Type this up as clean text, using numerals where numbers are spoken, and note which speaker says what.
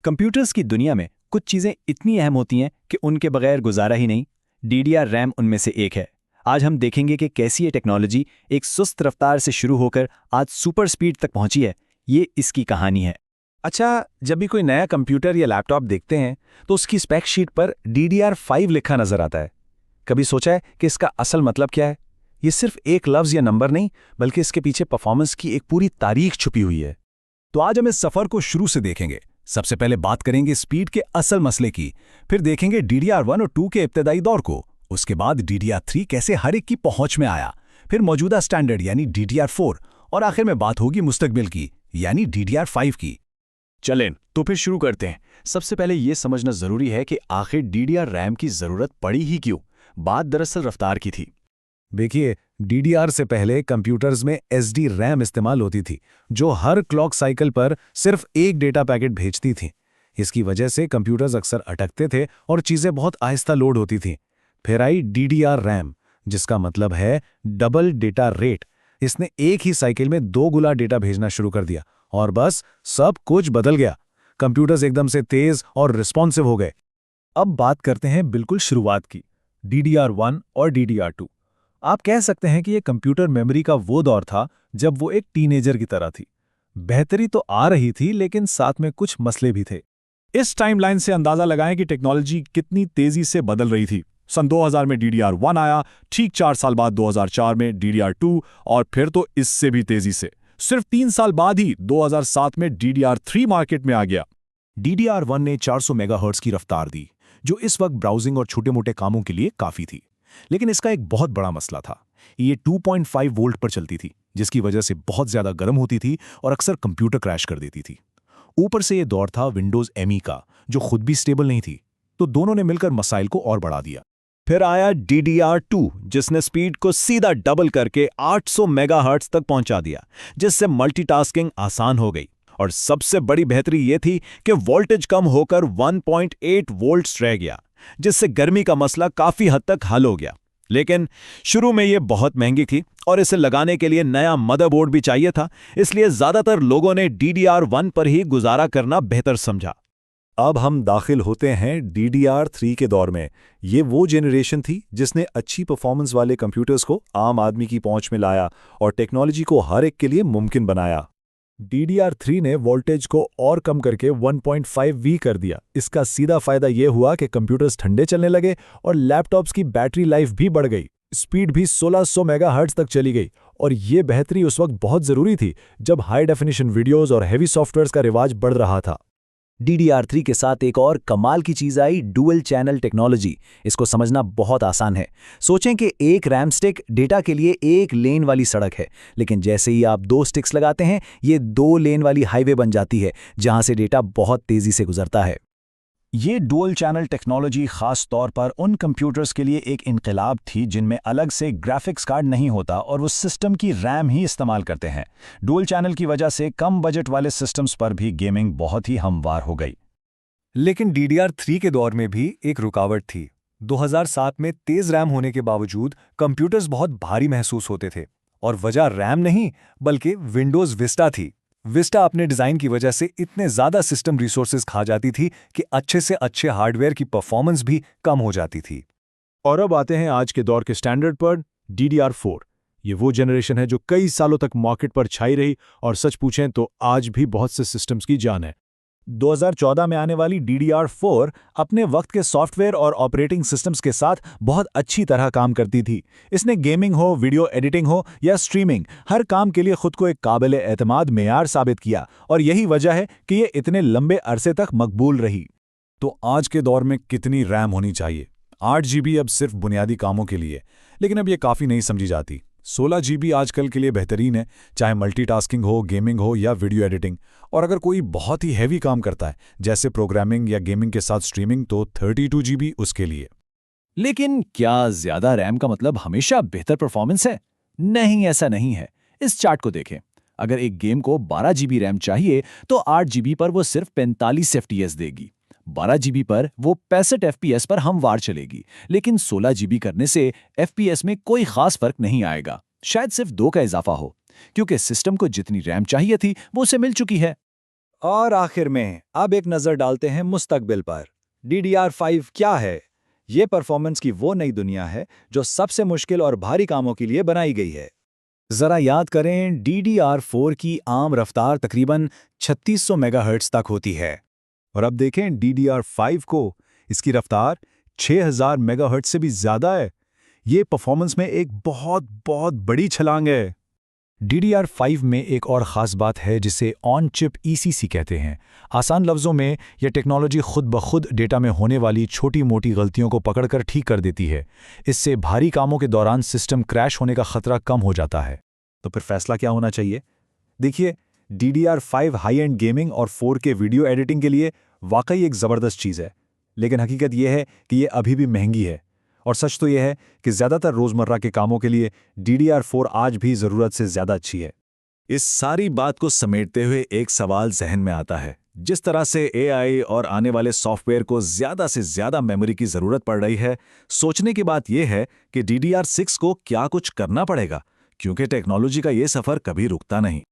Speaker 1: Computers की दुनिया में कुछ चीज़ें इतनी अहम होती हैं कि उनके बगैर गुजारा ही नहीं। डीडीआर रैम उनमें से एक है। आज हम देखेंगे कि कैसी ये टेक्नोलॉजी एक सुस्त रफ्तार से शुरू होकर आज सुपर स्पीड तक पहुंची है। ये इसकी कहानी है।
Speaker 2: अच्छा, जब भी कोई नया कंप्यूटर या लैपटॉप देखते हैं तो उसकी स्पेक शीट पर DDR5 लिखा नजर आता है। कभी सोचा है कि इसका असल मतलब क्या है? ये सिर्फ एक लफ्ज या नंबर नहीं, बल्कि इसके पीछे परफॉर्मेंस की एक पूरी तारीख छुपी हुई है।
Speaker 3: तो आज हम इस सफर को शुरू से देखेंगे। सबसे पहले बात करेंगे स्पीड के असल मसले की, फिर देखेंगे DDR1 और 2 के इब्तदाई दौर को, उसके बाद DDR3 कैसे हर एक की पहुंच में आया, फिर मौजूदा स्टैंडर्ड यानी DDR4 और आखिर में बात होगी मुस्तकबिल की यानी DDR5 की।
Speaker 1: चलें तो फिर शुरू करते हैं। सबसे पहले ये समझना जरूरी है कि आखिर डीडीआर रैम की जरूरत पड़ी ही क्यों। बात दरअसल रफ्तार की थी।
Speaker 3: देखिए, DDR से पहले कंप्यूटर्स में SD रैम इस्तेमाल होती थी, जो हर क्लॉक साइकिल पर सिर्फ एक डेटा पैकेट भेजती थी। इसकी वजह से कंप्यूटर्स अक्सर अटकते थे और चीज़ें बहुत आहिस्ता लोड होती थीं। फिर आई DDR रैम, जिसका मतलब है डबल डेटा रेट। इसने एक ही साइकिल में 2 गुना डेटा भेजना शुरू कर दिया और बस सब कुछ बदल गया। कंप्यूटर्स एकदम से तेज और रिस्पॉन्सिव हो गए।
Speaker 4: अब बात करते हैं बिल्कुल शुरुआत की, DDR1 और DDR2। आप कह सकते हैं कि ये कंप्यूटर मेमोरी का वो दौर था जब वो एक टीनेजर की तरह थी। बेहतरी तो आ रही थी, लेकिन साथ में कुछ मसले भी थे।
Speaker 5: इस टाइमलाइन से अंदाजा लगाएं कि टेक्नोलॉजी कितनी तेजी से बदल रही थी। सन 2000 में DDR1 आया, ठीक 4 साल बाद 2004 में DDR2 और फिर तो इससे भी तेजी से सिर्फ 3 साल बाद ही 2007 में DDR3 मार्केट में आ गया।
Speaker 4: DDR1 ने 400 मेगाहर्ट्ज की रफ्तार दी, जो इस वक्त ब्राउजिंग और छोटे-मोटे कामों के लिए काफी थी। लेकिन इसका एक बहुत बड़ा मसला था। ये 2.5 वोल्ट पर चलती थी, जिसकी वजह से बहुत ज्यादा गर्म होती थी और अक्सर कंप्यूटर क्रैश कर देती थी। ऊपर से ये दौर था विंडोज ME का, जो खुद भी स्टेबल नहीं थी, तो दोनों ने मिलकर मसाइल को और बढ़ा दिया।
Speaker 1: फिर आया DDR2, जिसने स्पीड को सीधा डबल करके 800 मेगाहर्ट्ज तक पहुंचा दिया, जिससे मल्टीटास्किंग आसान हो गई। और सबसे बड़ी बेहतरी ये थी कि वोल्टेज कम होकर 1.8 वोल्ट्स रह गया, जिससे गर्मी का मसला काफी हद तक हल हो गया। लेकिन शुरू में ये बहुत महंगी थी और इसे लगाने के लिए नया मदरबोर्ड भी चाहिए था, इसलिए ज्यादातर लोगों ने DDR1 पर ही गुजारा करना बेहतर समझा।
Speaker 4: अब हम दाखिल होते हैं DDR3 के दौर में। ये वो जेनरेशन थी जिसने अच्छी परफॉर्मेंस वाले कंप्यूटर्स को आम आदमी की पहुंच में लाया और टेक्नोलॉजी को हर एक के लिए मुमकिन बनाया। DDR3 ने वोल्टेज को और कम करके 1.5V कर दिया। इसका सीधा फायदा ये हुआ कि कंप्यूटर्स ठंडे चलने लगे और लैपटॉप्स की बैटरी लाइफ भी बढ़ गई। स्पीड भी 1600 मेगाहर्ट्ज तक चली गई और ये बेहतरी उस वक्त बहुत ज़रूरी थी जब हाई डेफिनेशन वीडियोज़ और हैवी सॉफ्टवेयर्स का रिवाज बढ़ रहा था।
Speaker 2: DDR3 के साथ एक और कमाल की चीज आई, डुअल चैनल टेक्नोलॉजी। इसको समझना बहुत आसान है। सोचें कि एक रैम स्टिक डेटा के लिए एक लेन वाली सड़क है, लेकिन जैसे ही आप 2 स्टिक्स लगाते हैं, ये 2 लेन वाली हाईवे बन जाती है, जहां से डेटा बहुत तेजी से गुजरता है।
Speaker 1: ये डुअल चैनल टेक्नोलॉजी खास तौर पर उन कंप्यूटर्स के लिए एक इनकलाब थी जिनमें अलग से ग्राफिक्स कार्ड नहीं होता और वो सिस्टम की रैम ही इस्तेमाल करते हैं। डुअल चैनल की वजह से कम बजट वाले सिस्टम्स पर भी गेमिंग बहुत ही हमवार हो गई।
Speaker 4: लेकिन DDR3 के दौर में भी एक रुकावट थी। 2007 में तेज रैम होने के बावजूद कंप्यूटर्स बहुत भारी महसूस होते थे, और वजह रैम नहीं बल्कि विंडोज विस्टा थी। विस्टा अपने डिज़ाइन की वजह से इतने ज़्यादा सिस्टम रिसोर्सेज खा जाती थी कि अच्छे से अच्छे हार्डवेयर की परफॉर्मेंस भी कम हो जाती थी।
Speaker 5: और अब आते हैं आज के दौर के स्टैंडर्ड पर, DDR4। ये वो जनरेशन है जो कई सालों तक मार्केट पर छाई रही और सच पूछें तो आज भी बहुत से सिस्टम्स की जान है।
Speaker 4: 2014 में आने वाली DDR4 अपने वक्त के सॉफ्टवेयर और ऑपरेटिंग सिस्टम्स के साथ बहुत अच्छी तरह काम करती थी। इसने गेमिंग हो, वीडियो एडिटिंग हो या स्ट्रीमिंग, हर काम के लिए खुद को एक काबिल एतमाद मेयार साबित किया, और यही वजह है कि ये इतने लंबे अरसे तक मकबूल रही।
Speaker 3: तो आज के दौर में कितनी रैम होनी चाहिए? 8 GB अब सिर्फ बुनियादी कामों के लिए, लेकिन अब ये काफ़ी नहीं समझी जाती। 16 GB आजकल के लिए बेहतरीन है, चाहे मल्टीटास्किंग हो, गेमिंग हो या वीडियो एडिटिंग। और अगर कोई बहुत ही हैवी काम करता है, जैसे प्रोग्रामिंग या गेमिंग के साथ स्ट्रीमिंग, तो 32 GB उसके लिए।
Speaker 2: लेकिन क्या ज्यादा रैम का मतलब हमेशा बेहतर परफॉर्मेंस है? नहीं, ऐसा नहीं है। इस चार्ट को देखें। अगर एक गेम को 12 GB रैम चाहिए तो 8 GB पर वो सिर्फ 45 FPS देगी। 12 GB पर वो 65 FPS पर हमवार चलेगी। लेकिन 16 GB करने से FPS में कोई खास फर्क नहीं आएगा, शायद सिर्फ 2 का इजाफा हो, क्योंकि सिस्टम को जितनी रैम चाहिए थी वो उसे मिल चुकी है। और आखिर में अब एक नज़र डालते हैं मुस्तकबिल पर। DDR5 क्या है? ये परफॉर्मेंस की वो नई दुनिया है जो सबसे मुश्किल और भारी कामों के लिए बनाई गई है।
Speaker 3: जरा याद करें, DDR4 की आम रफ्तार तकरीबन 3600 मेगाहर्ट्ज़ तक होती है।
Speaker 1: और अब देखें DDR5 को, इसकी रफ्तार 6000 मेगाहर्ट्ज़ से भी ज़्यादा है। ये परफॉर्मेंस में एक बहुत बहुत बड़ी छलांग है।
Speaker 3: DDR5 में एक और ख़ास बात है जिसे ऑन चिप ECC कहते हैं। आसान लफ्ज़ों में यह टेक्नोलॉजी खुद ब खुद डेटा में होने वाली छोटी मोटी गलतियों को पकड़कर ठीक कर देती है। इससे भारी कामों के दौरान सिस्टम क्रैश होने का खतरा कम हो जाता है।
Speaker 5: तो फिर फैसला क्या होना चाहिए? देखिए, DDR5 हाई एंड गेमिंग और 4K वीडियो एडिटिंग के लिए वाकई एक ज़बरदस्त चीज़ है, लेकिन हकीकत यह है कि ये अभी भी महंगी है। और सच तो यह है कि ज़्यादातर रोज़मर्रा के कामों के लिए DDR4 आज भी ज़रूरत से ज़्यादा अच्छी है।
Speaker 1: इस सारी बात को समेटते हुए एक सवाल जहन में आता है। जिस तरह से AI और आने वाले सॉफ्टवेयर को ज़्यादा से ज़्यादा मेमोरी की ज़रूरत पड़ रही है, सोचने की बात यह है कि DDR6 को क्या कुछ करना पड़ेगा, क्योंकि टेक्नोलॉजी का ये सफ़र कभी रुकता नहीं।